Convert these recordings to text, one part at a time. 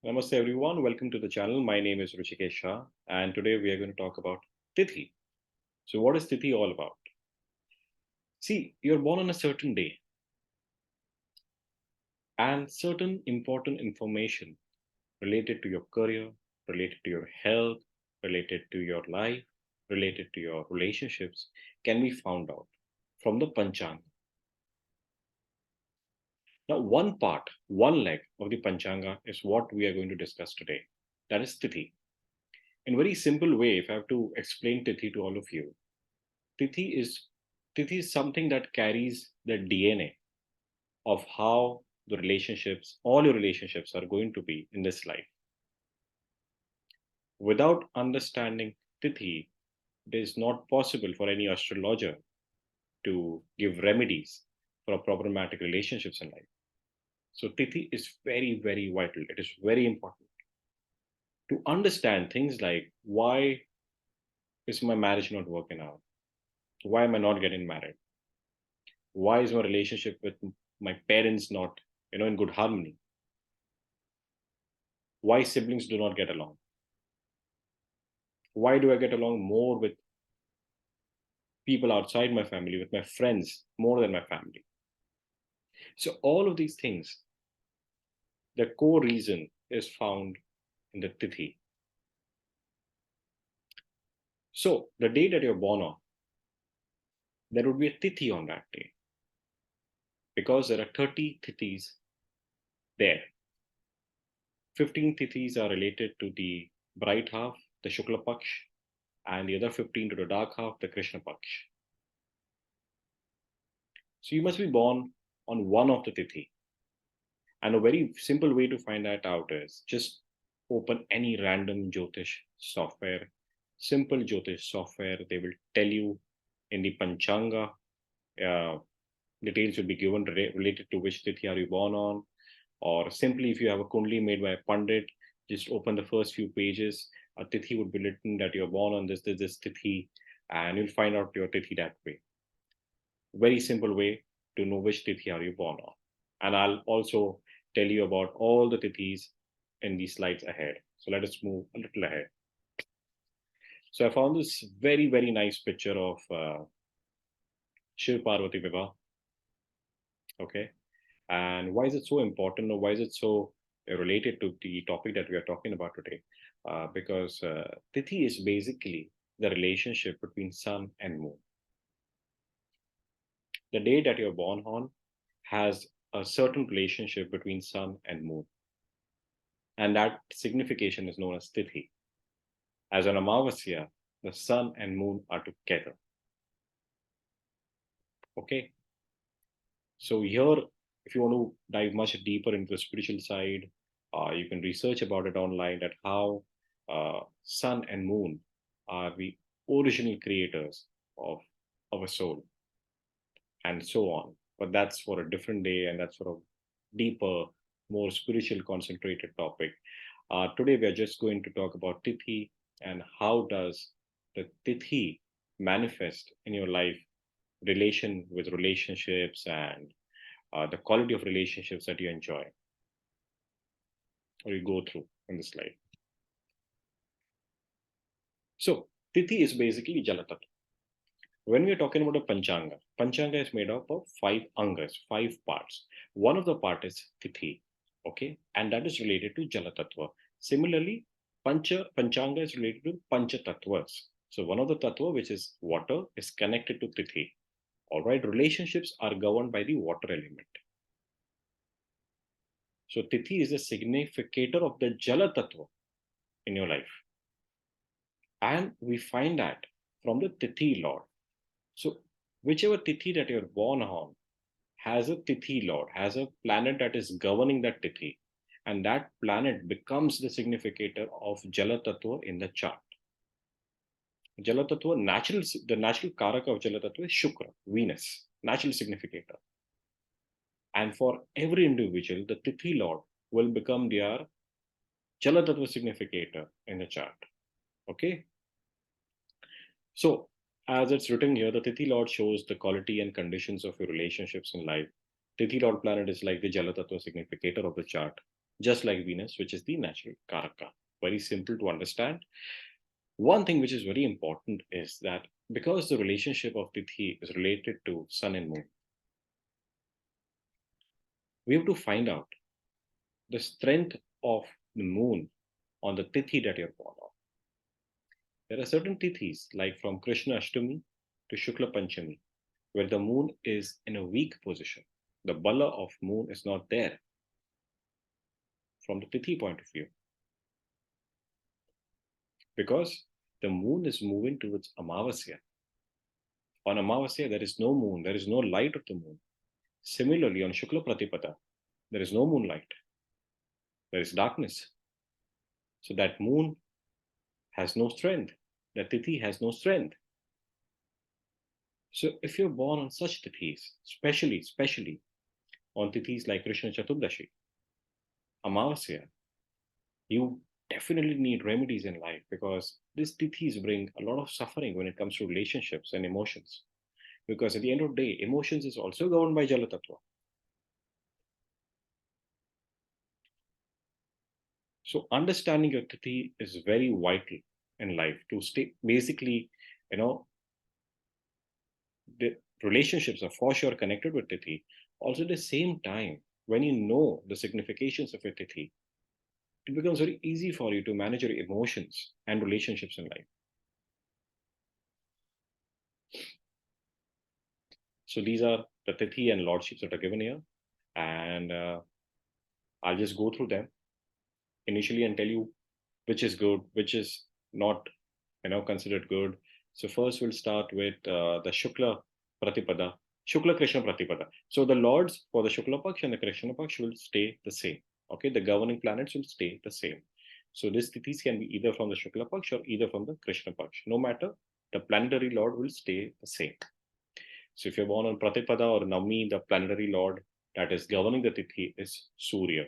Namaste everyone, welcome to the channel. My name is Hrishikesh Shah and today we are going to talk about Tithi. So what is Tithi all about? See, you're born on a certain day and certain important information related to your career, related to your health, related to your life, related to your relationships can be found out from the Panchanga. Now one leg of the Panchanga is what we are going to discuss today. That is Tithi. In very simple way, if I have to explain Tithi to all of you, Tithi is Tithi is something that carries the DNA of how all your relationships are going to be in this life. Without understanding Tithi, it is not possible for any astrologer to give remedies for problematic relationships in life. So Tithi is very, very vital. It is very important to understand things like why is my marriage not working out? Why am I not getting married? Why is my relationship with my parents not, in good harmony? Why siblings do not get along? Why do I get along more with people outside my family, with my friends, more than my family? So, all of these things, the core reason is found in the Tithi. So, the day that you're born on, there would be a Tithi on that day because there are 30 Tithis there. 15 Tithis are related to the bright half, the Shukla Paksh, and the other 15 to the dark half, the Krishna Paksh. So, you must be born on one of the Tithi. And a very simple way to find that out is just open any random Jyotish software, simple Jyotish software. They will tell you in the Panchanga, uh, details will be given related to which Tithi are you born on. Or simply, if you have a Kundli made by a Pandit, just open the first few pages. A Tithi would be written that you're born on this Tithi, and you'll find out your Tithi that way. Very simple way to know which Tithi are you born on. And I'll also tell you about all the Tithis in these slides ahead. So let us move a little ahead. So I found this very, very nice picture of Shiv Parvati Vivah. Okay. And why is it so important, or why is it so related to the topic that we are talking about today? Because Tithi is basically the relationship between sun and moon. The day that you're born on has a certain relationship between sun and moon. And that signification is known as Tithi. As an Amavasya, the sun and moon are together. Okay. So here, if you want to dive much deeper into the spiritual side, you can research about it online that how sun and moon are the original creators of our soul and so on. But that's for a different day and that's for a deeper, more spiritual concentrated topic. Today we are just going to talk about Tithi and how does the Tithi manifest in your life, relation with relationships and the quality of relationships that you enjoy or you go through in this life. So Tithi is basically Jalatattva. When we are talking about a Panchanga is made up of 5 angas, 5 parts. One of the part is Tithi, okay, and that is related to Jalatattva. Similarly, Panchanga is related to Pancha Tattvas. So one of the Tattva, which is water, is connected to Tithi. All right, relationships are governed by the water element. So Tithi is a significator of the Jala Tattva in your life. And we find that from the Tithi Lord. So whichever Tithi that you're born on has a Tithi Lord, has a planet that is governing that Tithi. And that planet becomes the significator of Jala Tattva in the chart. Jala Tattva, the natural Karaka of Jala Tattva is Shukra, Venus, natural significator. And for every individual, the Tithi Lord will become their Jala Tattva significator in the chart. Okay. So, as it's written here, the Tithi Lord shows the quality and conditions of your relationships in life. Tithi Lord planet is like the Jala Tattva significator of the chart. just like Venus, which is the natural Karaka. Very simple to understand. One thing which is very important is that because the relationship of Tithi is related to Sun and Moon, we have to find out the strength of the Moon on the Tithi that you're born on. There are certain Tithis, like from Krishna Ashtami to Shukla Panchami, where the Moon is in a weak position. The Bala of Moon is not there from the Tithi point of view, because the Moon is moving towards Amavasya. On Amavasya, there is no moon, there is no light of the moon. Similarly, on Shukla Pratipada, there is no moonlight, there is darkness. So that moon has no strength, that Tithi has no strength. So if you're born on such Tithis, especially on Tithis like Krishna Chaturdashi, Amavasya, you definitely need remedies in life, because these Tithis bring a lot of suffering when it comes to relationships and emotions. Because at the end of the day, emotions is also governed by Jala Tattva. So understanding your Tithi is very vital in life to stay. Basically, you know, the relationships are for sure connected with Tithi. Also, at the same time, when you know the significations of your Tithi, it becomes very easy for you to manage your emotions and relationships in life. So these are the Tithi and Lordships that are given here. And I'll just go through them initially and tell you which is good, which is not, considered good. So first we'll start with the Shukla Pratipada, Shukla Krishna Pratipada. So the lords for the Shukla Paksh and the Krishna Paksh will stay the same. Okay, the governing planets will stay the same. So these tithis can be either from the Shukla Paksh or either from the Krishna Paksh. No matter, the planetary lord will stay the same. So if you're born on Pratipada or Navami, the planetary lord that is governing the tithi is Surya.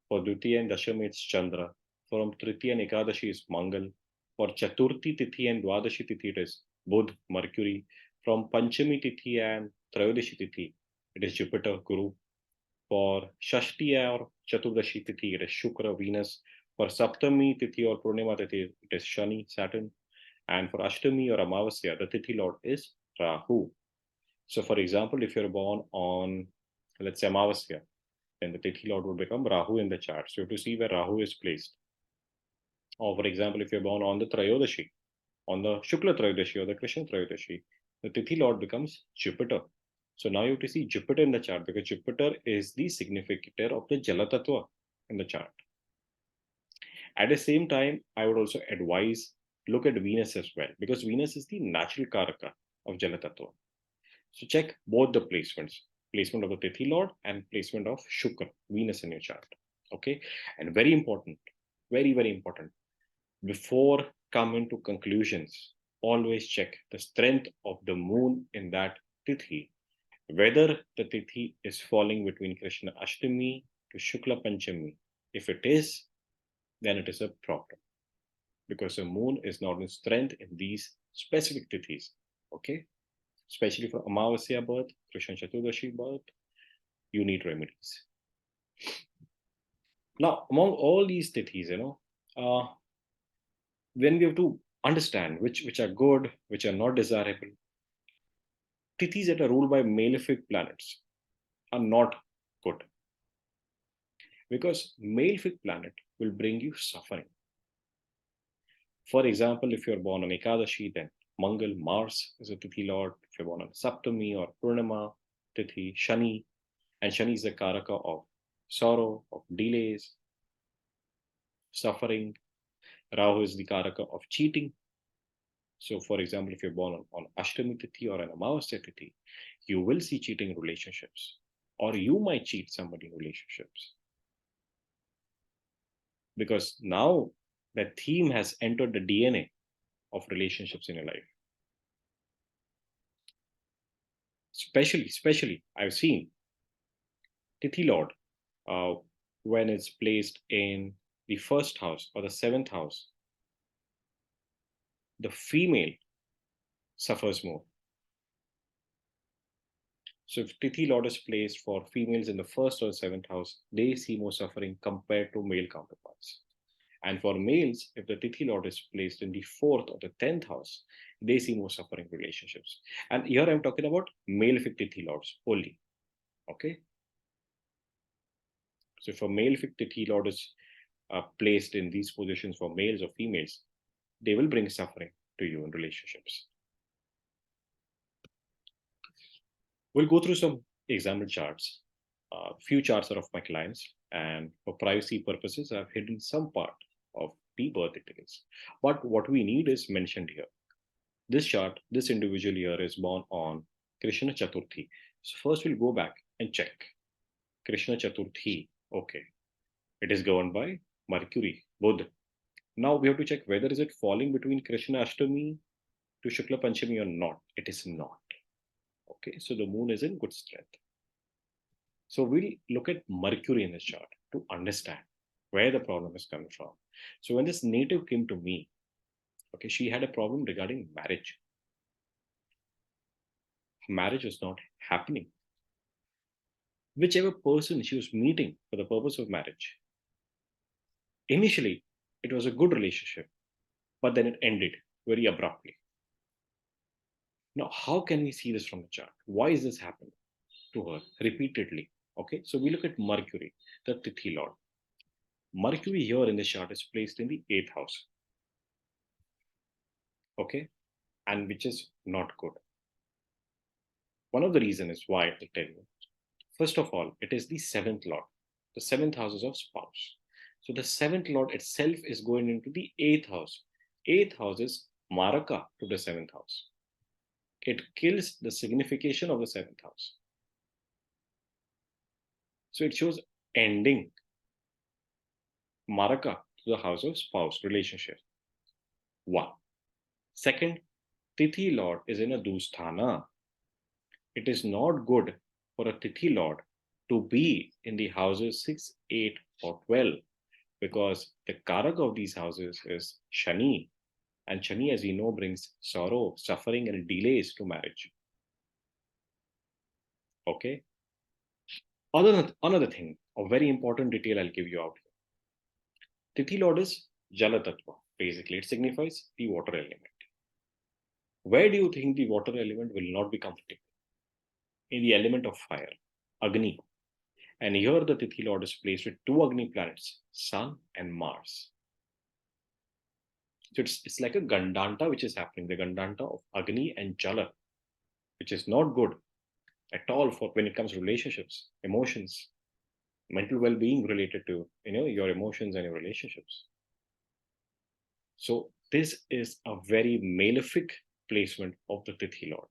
For Dvitiya and Dashami, it's Chandra. From Tritiya and Ekadashi is Mangal. For Chaturthi Tithi and Dwadashi Tithi, it is Budh, Mercury. From Panchami Tithi and Trayodashi Tithi, it is Jupiter, Guru. For Shashti or Chaturdashi Tithi, it is Shukra, Venus. For Saptami Tithi or Purnima Tithi, it is Shani, Saturn. And for Ashtami or Amavasya, the Tithi Lord is Rahu. So, for example, if you're born on, let's say, Amavasya, then the Tithi Lord would become Rahu in the chart. So, you have to see where Rahu is placed. Or, for example, if you're born on the Trayodashi, on the Shukla Trayodashi or the Krishna Trayodashi, the Tithi Lord becomes Jupiter. So, now you have to see Jupiter in the chart, because Jupiter is the significator of the Jala Tattva in the chart. At the same time, I would also advise look at Venus as well, because Venus is the natural Karaka of Jala Tattva. So check both the placements, placement of the Tithi Lord and placement of Shukra, Venus in your chart. Okay. And very important, very important, before coming to conclusions, always check the strength of the moon in that Tithi, whether the Tithi is falling between Krishna Ashtami to Shukla Panchami. If it is, then it is a problem, because the moon is not in strength in these specific Tithis. Okay. Especially for Amavasya birth, Krishna Chaturdashi birth, you need remedies. Now, among all these tithis, when we have to understand which are good, which are not desirable, tithis that are ruled by malefic planets are not good, because malefic planet will bring you suffering. For example, if you're born on Ekadashi, then Mangal, Mars is a Tithi Lord. If you're born on Saptami or Purnima, Tithi, Shani, and Shani is the Karaka of sorrow, of delays, suffering. Rahu is the Karaka of cheating. So, for example, if you're born on Ashtami Tithi or an Amavasya Tithi, you will see cheating in relationships, or you might cheat somebody in relationships. Because now that theme has entered the DNA of relationships in your life. Especially, I've seen Tithi Lord when it's placed in the first house or the seventh house, the female suffers more. So if Tithi Lord is placed for females in the first or seventh house, they see more suffering compared to male counterparts. And for males, if the Tithi Lord is placed in the fourth or the 10th house, they see more suffering relationships. And here I'm talking about malefic Tithi Lords only. Okay. So if a malefic Tithi Lord is placed in these positions for males or females, they will bring suffering to you in relationships. We'll go through some example charts. Few charts are of my clients, and for privacy purposes, I've hidden some part of the birth details. But what we need is mentioned here. This chart, this individual here is born on Krishna Chaturthi. So first we'll go back and check. Krishna Chaturthi, okay. It is governed by Mercury, Buddha. Now we have to check whether is it falling between Krishna Ashtami to Shukla Panchami or not. It is not. Okay, so the moon is in good strength. So we'll look at Mercury in this chart to understand where the problem is coming from. So when this native came to me, okay, she had a problem regarding marriage. Marriage was not happening. Whichever person she was meeting for the purpose of marriage, initially it was a good relationship, but then it ended very abruptly. Now, how can we see this from the chart? Why is this happening to her repeatedly? Okay, so we look at Mercury, the Tithi Lord. Mercury here in the chart is placed in the 8th house. Okay, and which is not good. One of the reasons is why I'll tell you. First of all, it is the 7th Lord. The 7th house is of spouse. So the 7th Lord itself is going into the 8th house. 8th house is Maraka to the 7th house. It kills the signification of the 7th house. So it shows ending Maraka to the house of spouse relationship. One. Second, Tithi Lord is in a Dusthana. It is not good for a Tithi Lord to be in the houses 6, 8, or 12 because the Karak of these houses is Shani. And Shani, as we know, brings sorrow, suffering, and delays to marriage. Okay. Another thing, a very important detail I'll give you out here. Tithi Lord is Jala Tattva. Basically, it signifies the water element. Where do you think the water element will not be comfortable? In the element of fire, Agni. And here the Tithi Lord is placed with two Agni planets, Sun and Mars. So it's like a Gandanta which is happening, the Gandanta of Agni and Jala, which is not good at all for when it comes to relationships, emotions, mental well-being related to your emotions and your relationships. So this is a very malefic placement of the Tithi Lord.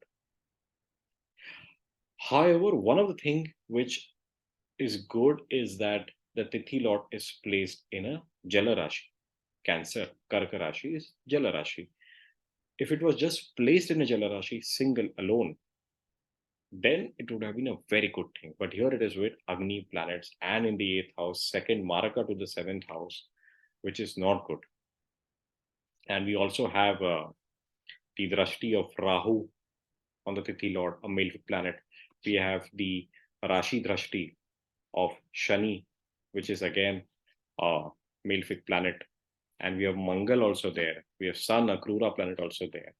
However, one of the things which is good is that the Tithi Lord is placed in a Jala Rashi. Cancer, Karaka Rashi is Jala Rashi. If it was just placed in a Jala Rashi, single, alone, then it would have been a very good thing. But here it is with Agni planets and in the 8th house, second Maraka to the 7th house, which is not good. And we also have the Drashti of Rahu on the Tithi Lord, a malefic planet. We have the Rashi Drashti of Shani, which is again a malefic planet. And we have Mangal also there. We have Sun, Akrura planet also there.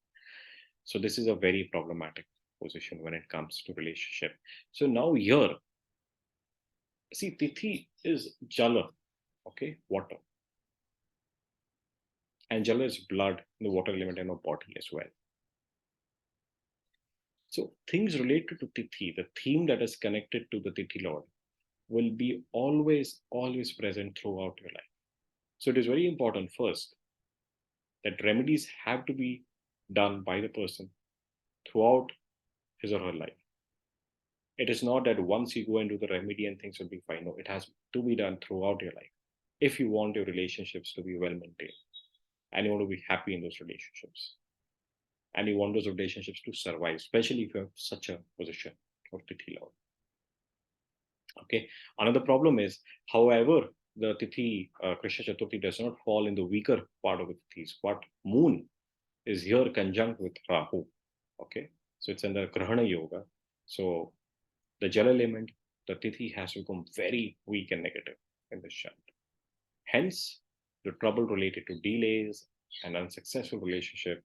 So this is a very problematic position when it comes to relationship. So now here, see, Tithi is Jala, okay, water. And Jala is blood, the water element in our body as well. So things related to Tithi, the theme that is connected to the Tithi Lord, will be always present throughout your life. So it is very important first that remedies have to be done by the person throughout his or her life. It is not that once you go and do the remedy and things will be fine. No, it has to be done throughout your life. If you want your relationships to be well maintained and you want to be happy in those relationships and you want those relationships to survive, especially if you have such a position of Tithi Lord. Okay. Another problem is, however, the Tithi, Krishna Chaturthi does not fall in the weaker part of the Tithis, but moon is here conjunct with Rahu. Okay. So it's under Grahana Yoga. So the Jal element, the Tithi has become very weak and negative in this chart. Hence, the trouble related to delays and unsuccessful relationship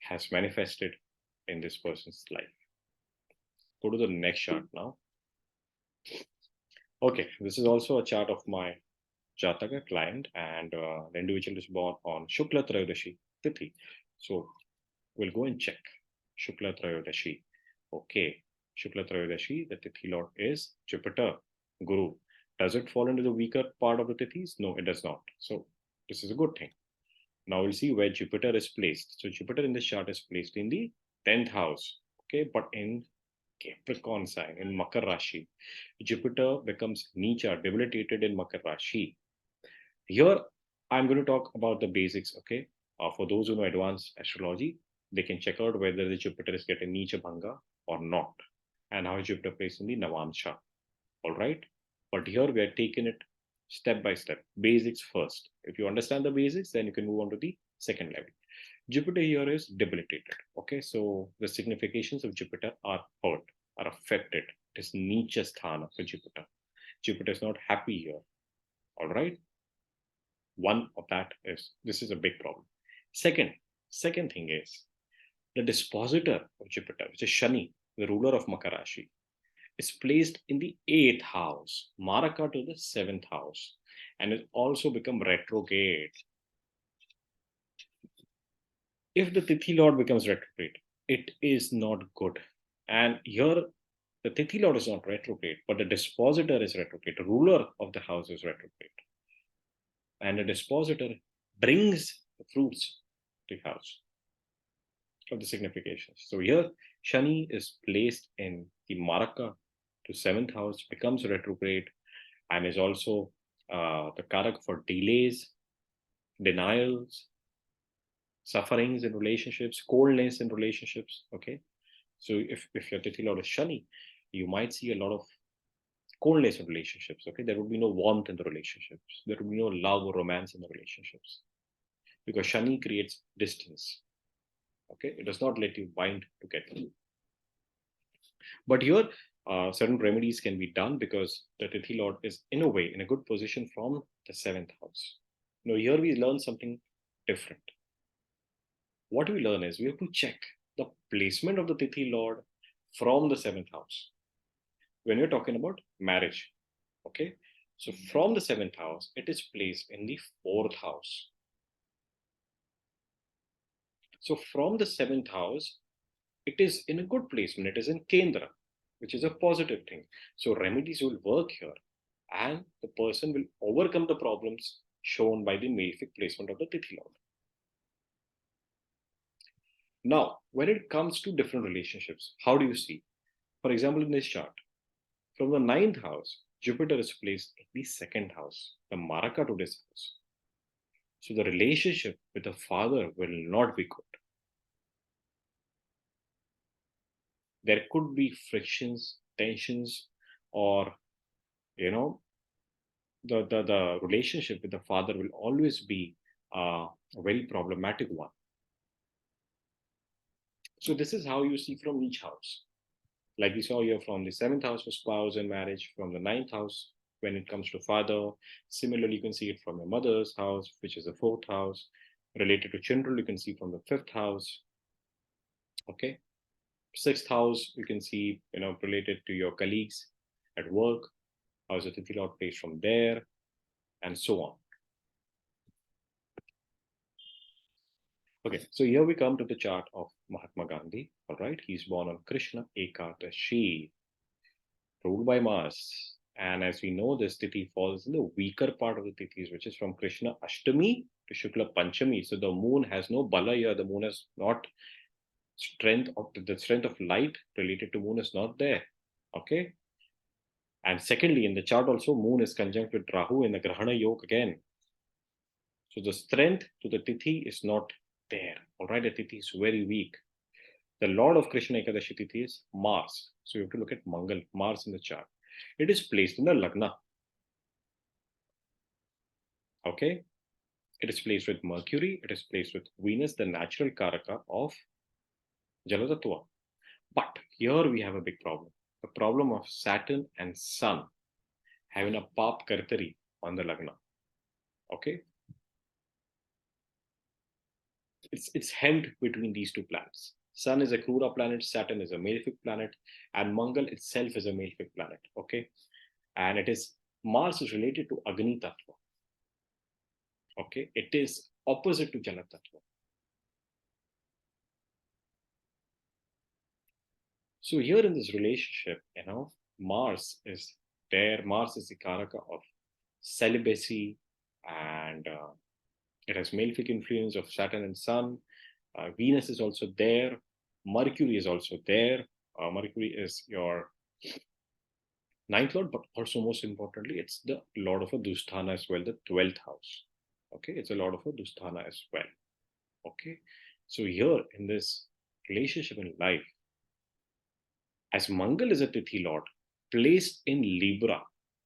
has manifested in this person's life. Go to the next chart now. Okay, this is also a chart of my Jataka client, and the individual is born on Shukla Trayodashi Tithi. So we'll go and check Shukla Trayodashi. Okay, Shukla Trayodashi, the Tithi Lord is Jupiter, Guru. Does it fall into the weaker part of the Tithis? No, it does not. So this is a good thing. Now we'll see where Jupiter is placed. So Jupiter in this chart is placed in the 10th house, okay, but in Capricorn sign, in Makar Rashi. Jupiter becomes Nicha, debilitated in Makar Rashi. Here, I'm going to talk about the basics, okay? For those who know advanced astrology, they can check out whether the Jupiter is getting Nicha Bhanga or not, and how Jupiter plays in the Navamsha, all right? But here we are taking it step by step, basics first. If you understand the basics, then you can move on to the second level. Jupiter here is debilitated, okay? So the significations of Jupiter are hurt, are affected. It is Nicha Sthana for Jupiter. Jupiter is not happy here, all right? One of that is, this is a big problem. Second thing is the dispositor of Jupiter, which is Shani, the ruler of Makar Rashi, is placed in the 8th house, Maraka to the 7th house, and it also become retrograde. If the Tithi Lord becomes retrograde, it is not good. And here, the Tithi Lord is not retrograde, but the dispositor is retrograde. The ruler of the house is retrograde. And the dispositor brings the fruits to the house of the significations. So here, Shani is placed in the Maraka to 7th house, becomes retrograde, and is also the Karak for delays, denials, sufferings in relationships, coldness in relationships. Okay. So if your Tithi Lord is Shani, you might see a lot of coldness in relationships. Okay. There would be no warmth in the relationships. There would be no love or romance in the relationships. Because Shani creates distance. Okay. It does not let you bind together. But here, certain remedies can be done because the Tithi Lord is, in a way, in a good position from the 7th house. Now, here we learn something different. What we learn is we have to check the placement of the Tithi Lord from the 7th house. When we're talking about marriage, okay? So from the 7th house, it is placed in the 4th house. So from the 7th house, it is in a good placement. It is in Kendra, which is a positive thing. So remedies will work here, and the person will overcome the problems shown by the malefic placement of the Tithi Lord. Now, when it comes to different relationships, how do you see? For example, in this chart, from the 9th house, Jupiter is placed in the 2nd house, the Maraka to this house. So the relationship with the father will not be good. There could be frictions, tensions, or the relationship with the father will always be a very problematic one. So this is how you see from each house. Like we saw here from the 7th house for spouse and marriage, from the 9th house when it comes to father. Similarly, you can see it from your mother's house, which is the 4th house. Related to children, you can see from the 5th house. Okay. 6th house, you can see, related to your colleagues at work. How is the Tithi Lord placed from there, and so on. Okay, so here we come to the chart of Mahatma Gandhi. All right, he's born on Krishna Ekadashi, ruled by Mars. And as we know, this Tithi falls in the weaker part of the Tithis, which is from Krishna Ashtami to Shukla Panchami. So the moon has no bala here. The moon has not strength of the strength of light related to moon is not there. Okay. And secondly, in the chart also, moon is conjunct with Rahu in the Grahana Yoga again. So the strength to the Tithi is not there. All right, the Tithi is very weak. The Lord of Krishna Ekadashi Tithi is Mars. So you have to look at Mangal, Mars in the chart. It is placed in the Lagna. Okay. It is placed with Mercury. It is placed with Venus, the natural Karaka of Jalatattva. But here we have a big problem. the problem of Saturn and Sun having a Pap Kartari on the Lagna. Okay? It's hemmed between these two planets. Sun is a Krura planet, Saturn is a malefic planet, and Mangal itself is a malefic planet. Okay? And it is Mars is related to Agni Tattva. Okay? It is opposite to Jala Tattva. So here in this relationship, Mars is there. Mars is the Karaka of celibacy, and it has malefic influence of Saturn and Sun. Venus is also there. Mercury is also there. Mercury is your ninth lord, but also most importantly, it's the lord of a Dusthana as well, the 12th house. Okay, it's a lord of a Dusthana as well. Okay, so here in this relationship in life, as Mangal is a Tithi lord, placed in Libra.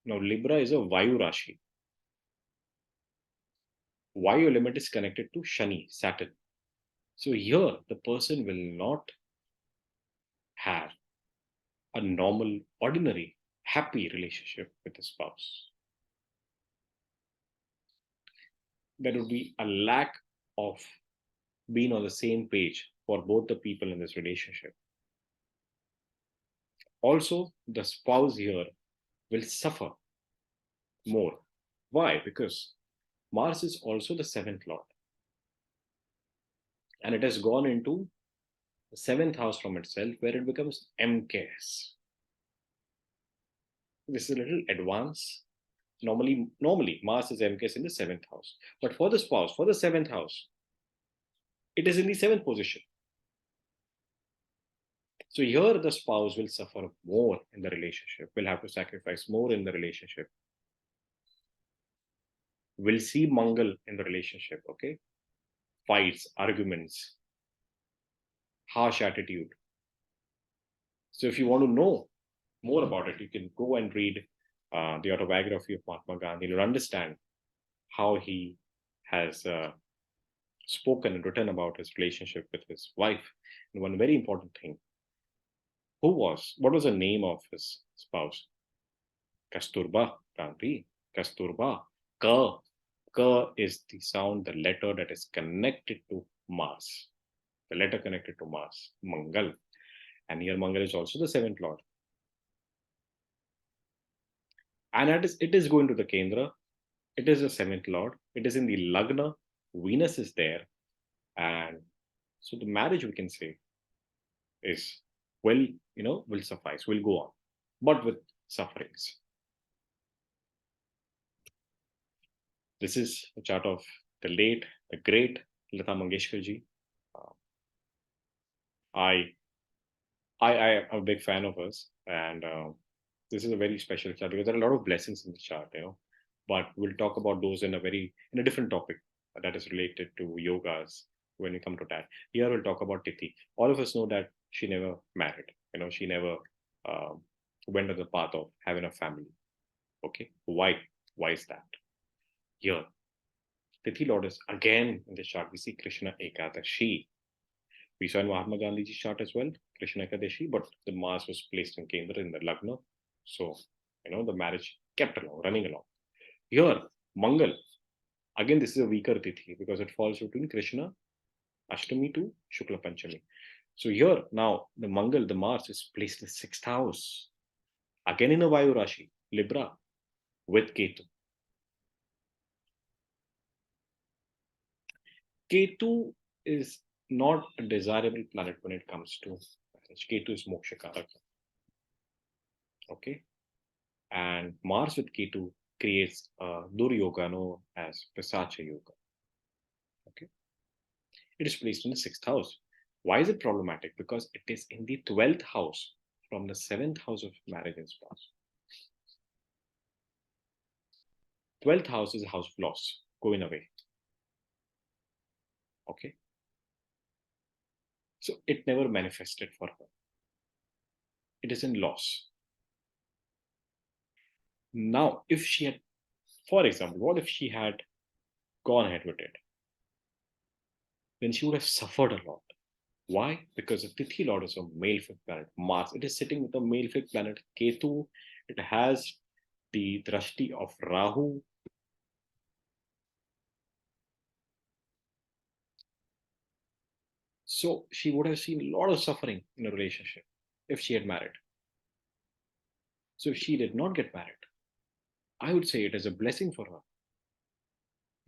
Now, Libra is a Vayu Rashi. Vayu element is connected to Shani, Saturn. So here, the person will not have a normal, ordinary, happy relationship with the spouse. There will be a lack of being on the same page for both the people in this relationship. Also, the spouse here will suffer more. Why? Because Mars is also the seventh lord, and it has gone into the seventh house from itself, where it becomes MKS. This is a little advanced. Normally Mars is MKS in the seventh house, but for the spouse, for the seventh house, it is in the seventh position. So here the spouse will suffer more in the relationship, will have to sacrifice more in the relationship, will see Mangal in the relationship, okay? Fights, arguments, harsh attitude. So if you want to know more about it, you can go and read the autobiography of Mahatma Gandhi. You'll understand how he has spoken and written about his relationship with his wife. And one very important thing, what was the name of his spouse? Kasturba Gandhi. Kasturba. Ka. Ka is the sound, the letter that is connected to Mars. The letter connected to Mars, Mangal. And here Mangal is also the seventh lord. And it is going to the Kendra. It is the seventh lord. It is in the Lagna. Venus is there. And so the marriage, we can say, is will suffice, will go on, but with sufferings. This is a chart of the great Lata Mangeshkar ji. I am a big fan of hers, and this is a very special chart because there are a lot of blessings in the chart, But we'll talk about those in a different topic that is related to yogas when we come to that. Here we'll talk about Tithi. All of us know that she never married. She never went on the path of having a family. Okay, why? Why is that? Here, Tithi Lord is again in the chart. We see Krishna Ekadashi. We saw in Mahatma Gandhi's chart as well, Krishna Ekadashi, but the Mars was placed in Kendra in the Lagna. So, the marriage kept running along. Here, Mangal, again, this is a weaker Tithi because it falls between Krishna Ashtami to Shukla Panchami. So here, now, the Mangal, the Mars is placed in the sixth house. Again in a Vayu Rashi, Libra, with Ketu. Ketu is not a desirable planet when it comes to marriage. Ketu is Moksha Karaka. Okay. And Mars with Ketu creates a Dur Yoga known as Pisacha Yoga. Okay. It is placed in the sixth house. Why is it problematic? Because it is in the 12th house from the 7th house of marriage and spouse. 12th house is a house of loss, going away. Okay. So it never manifested for her. It is in loss. Now, if she had, for example, what if she had gone ahead with it? Then she would have suffered a lot. Why? Because the Tithi Lord is a malefic planet, Mars. It is sitting with a malefic planet, Ketu. It has the drashti of Rahu. So she would have seen a lot of suffering in a relationship if she had married. So if she did not get married, I would say it is a blessing for her,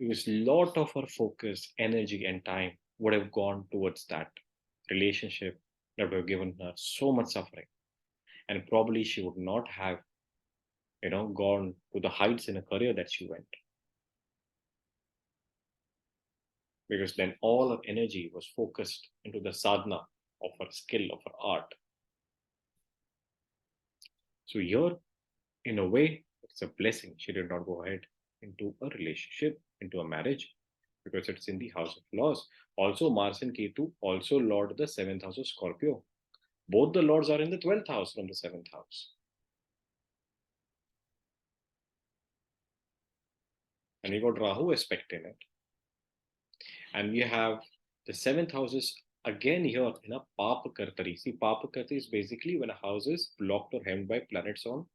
because a lot of her focus, energy, and time would have gone towards that relationship that would have given her so much suffering. And probably she would not have, gone to the heights in a career that she went, because then all her energy was focused into the sadhana of her skill, of her art. So here, in a way, it's a blessing. She did not go ahead into a relationship, into a marriage, because it's in the house of laws. Also, Mars and Ketu also lord the seventh house of Scorpio. Both the lords are in the 12th house from the seventh house. And you got Rahu aspect in it. And we have the seventh house is again here in a Papakartari. See, Papakartari is basically when a house is blocked or hemmed by planets on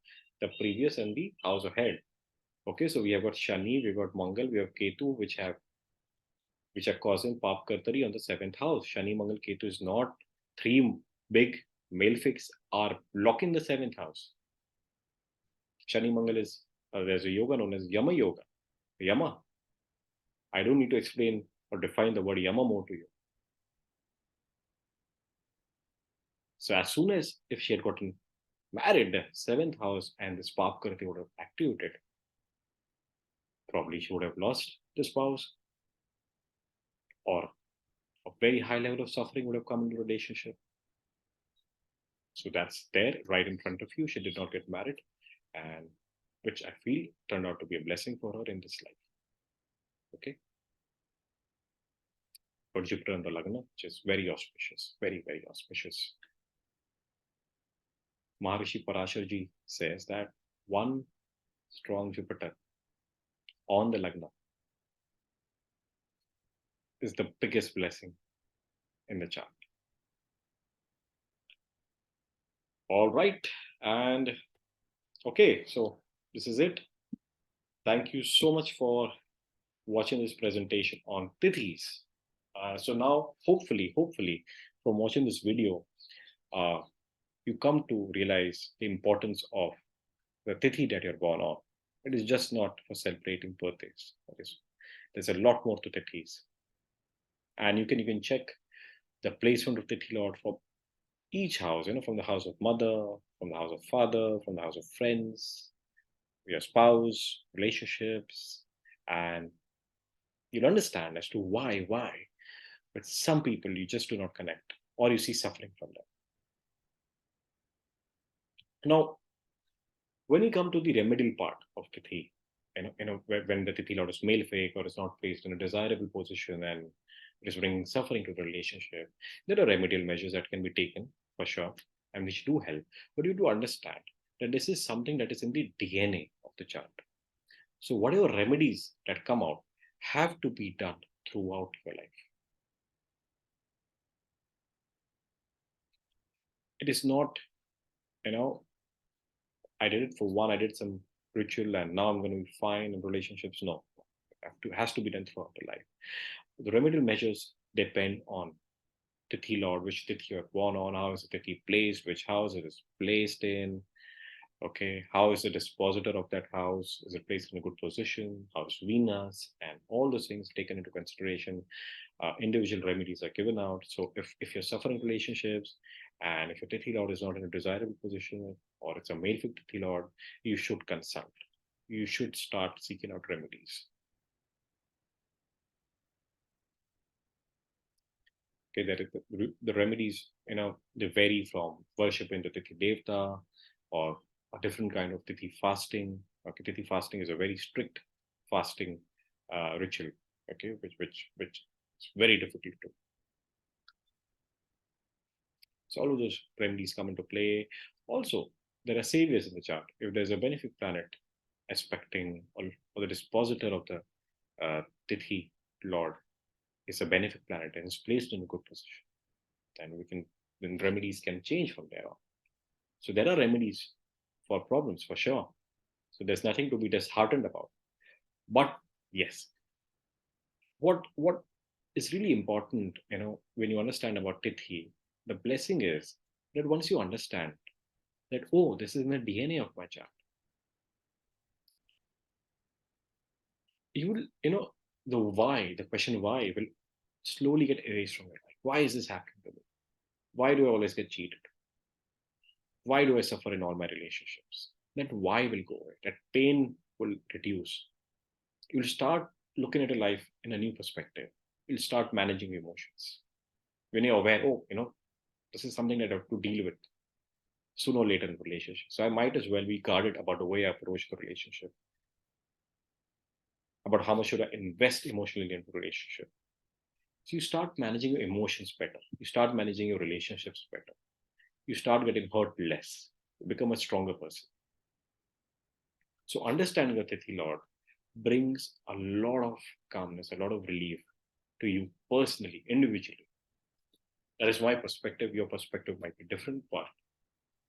the previous and the house ahead. Okay, so we have got Shani, we have got Mangal, we have Ketu, which are causing Papakartari on the seventh house. Shani, Mangal, Ketu is not three big malefics are blocking the seventh house. Shani Mangal is there's a yoga known as Yama Yoga. Yama. I don't need to explain or define the word Yama more to you. So as soon as if she had gotten married, the seventh house and the spark currently would have activated, probably she would have lost the spouse, or a very high level of suffering would have come into the relationship. So that's there right in front of you. She did not get married, and which I feel turned out to be a blessing for her in this life. Okay. For Jupiter and the Lagna, which is very auspicious, very, very auspicious. Maharishi Parasharji says that one strong Jupiter on the Lagna is the biggest blessing in the chart. All right. And okay, so this is it. Thank you so much for watching this presentation on Tithis. So now, hopefully, from watching this video, you come to realize the importance of the Tithi that you're born on. It is just not for celebrating birthdays. There's a lot more to Tithis. And you can check the placement of Tithi Lord for each house, from the house of mother, from the house of father, from the house of friends, your spouse, relationships, and you'll understand as to why. But some people you just do not connect, or you see suffering from them. Now, when we come to the remedial part of Tithi, when the Tithi Lord is malefic or is not placed in a desirable position and it is bringing suffering to the relationship, there are remedial measures that can be taken for sure, and which do help. But you do understand that this is something that is in the DNA of the chart. So whatever remedies that come out have to be done throughout your life. It is not, I did it for one, I did some ritual and now I'm going to be fine in relationships. No, it has to be done throughout the life. The remedial measures depend on Tithi Lord, which Tithi you are born on, how is the Tithi placed, which house it is placed in, okay, how is the dispositor of that house, is it placed in a good position, how is Venus, and all those things taken into consideration. Individual remedies are given out. So if you're suffering relationships and if your Tithi Lord is not in a desirable position or it's a malefic Tithi Lord, you should consult. You should start seeking out remedies. Okay, that is the remedies, they vary from worshiping the Tithi Devta or a different kind of Tithi fasting. Okay, Tithi fasting is a very strict fasting ritual. Okay, which is very difficult to. So all of those remedies come into play. Also, there are saviors in the chart. If there's a benefic planet aspecting or the dispositor of the Tithi Lord is a benefic planet and is placed in a good position, then remedies can change from there on. So there are remedies for problems for sure. So there's nothing to be disheartened about. But yes, what is really important, when you understand about Tithi, the blessing is that once you understand that, oh, this is in the DNA of my chart, you will, the question why will slowly get erased from your life. Why is this happening to me? Why do I always get cheated? Why do I suffer in all my relationships? That why will go away. That pain will reduce. You'll start looking at your life in a new perspective. You'll start managing emotions. When you're aware, oh, this is something that I have to deal with sooner or later in the relationship. So I might as well be guarded about the way I approach the relationship, about how much should I invest emotionally into the relationship. So you start managing your emotions better. You start managing your relationships better. You start getting hurt less. You become a stronger person. So understanding the Tithi Lord brings a lot of calmness, a lot of relief to you personally, individually. That is my perspective. Your perspective might be different, but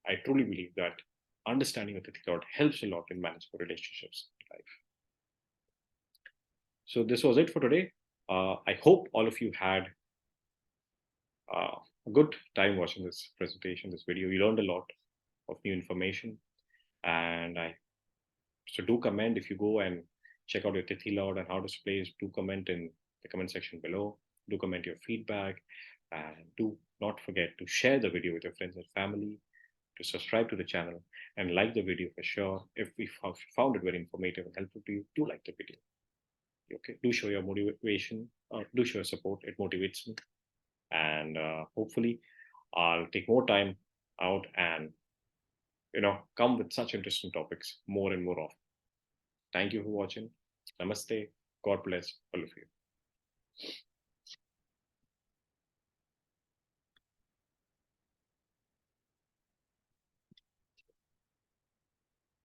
I truly believe that understanding the Tithi Lord helps a lot in managing relationships in life. So this was it for today. I hope all of you had a good time watching this presentation, this video. You learned a lot of new information, and so do comment if you go and check out your Tithi Lord and how to place. Do comment in the comment section below. Do comment your feedback, and do not forget to share the video with your friends and family, to subscribe to the channel, and like the video for sure. If we found it very informative and helpful to you, do like the video. Okay, do show your motivation, do show your support. It motivates me, and hopefully I'll take more time out and come with such interesting topics more and more often. Thank you for watching. Namaste. God bless all of you.